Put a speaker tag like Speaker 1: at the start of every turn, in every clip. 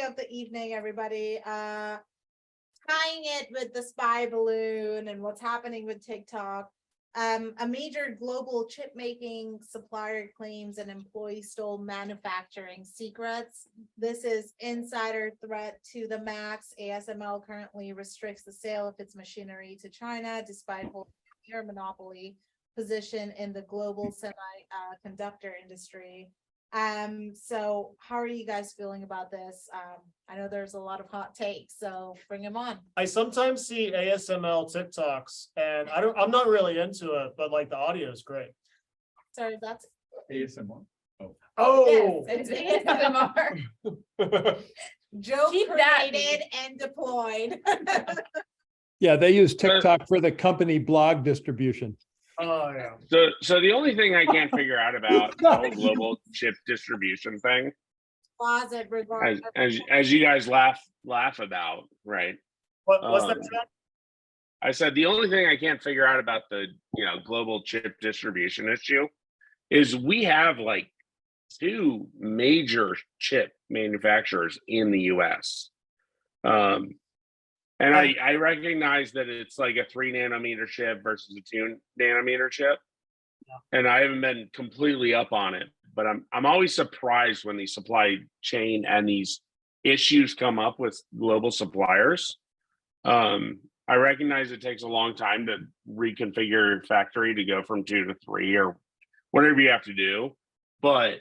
Speaker 1: of the evening, everybody. Tying it with the spy balloon and what's happening with TikTok. A major global chip making supplier claims an employee stole manufacturing secrets. This is insider threat to the max. ASML currently restricts the sale of its machinery to China, despite holding a near monopoly position in the global semiconductor industry. So how are you guys feeling about this? I know there's a lot of hot takes, so bring them on.
Speaker 2: I sometimes see ASML TikToks and I'm not really into it, but like the audio is great.
Speaker 1: Sorry, that's
Speaker 3: ASMR.
Speaker 2: Oh,
Speaker 1: yes, it's ASMR. Joe
Speaker 4: Keep that.
Speaker 1: created and deployed.
Speaker 5: Yeah, they use TikTok for the company blog distribution.
Speaker 2: oh yeah.
Speaker 6: So the only thing I can't figure out about the whole global chip distribution thing,
Speaker 1: Closet regarding
Speaker 6: as you guys laugh about, right?
Speaker 2: What's that? John?
Speaker 6: I said the only thing I can't figure out about the global chip distribution issue is we have like 2 major chip manufacturers in the US. And I recognize that it's like a 3 nanometer chip versus a 2 nanometer chip. Yeah. And I haven't been completely up on it, but I'm always surprised when the supply chain and these issues come up with global suppliers. I recognize it takes a long time to reconfigure your factory to go from 2 to 3 or whatever you have to do, but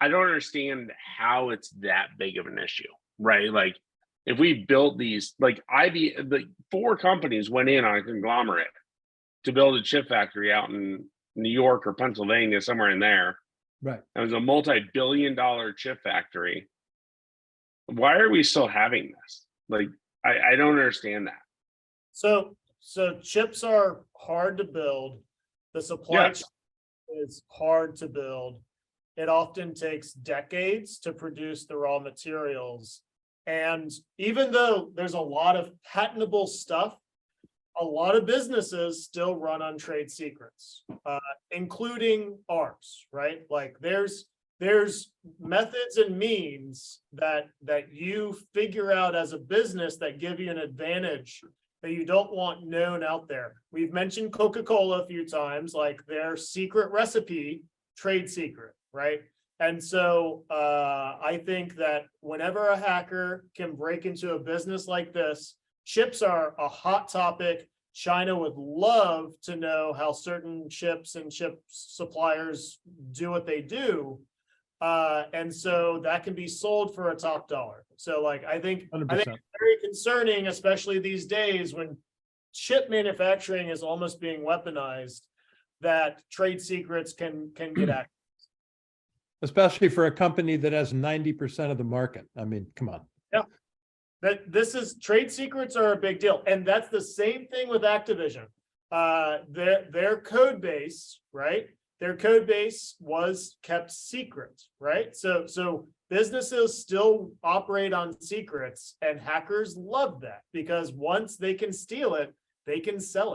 Speaker 6: I don't understand how it's that big of an issue, right? Like, if we built these, like the 4 companies went in on a conglomerate to build a chip factory out in New York or Pennsylvania, somewhere in there.
Speaker 5: Right.
Speaker 6: It was a multi-billion-dollar chip factory. Why are we still having this? Like, I don't understand that.
Speaker 2: So chips are hard to build. The supply chain is hard to build. It often takes decades to produce the raw materials. And even though there's a lot of patentable stuff, a lot of businesses still run on trade secrets, including ours, right? Like there's methods and means that you figure out as a business that give you an advantage that you don't want known out there. We've mentioned Coca-Cola a few times, like their secret recipe, trade secret, right? And so I think that whenever a hacker can break into a business like this, chips are a hot topic. China would love to know how certain chips and chip suppliers do what they do. And so that can be sold for a top dollar. So like, I think it's very concerning, especially these days when chip manufacturing is almost being weaponized, that trade secrets can get access.
Speaker 5: Especially for a company that has 90% of the market. I mean, come on.
Speaker 2: Yeah. This is trade secrets are a big deal. And that's the same thing with Activision. Their code base, right? Their code base was kept secret, right? So businesses still operate on secrets, and hackers love that because once they can steal it, they can sell it.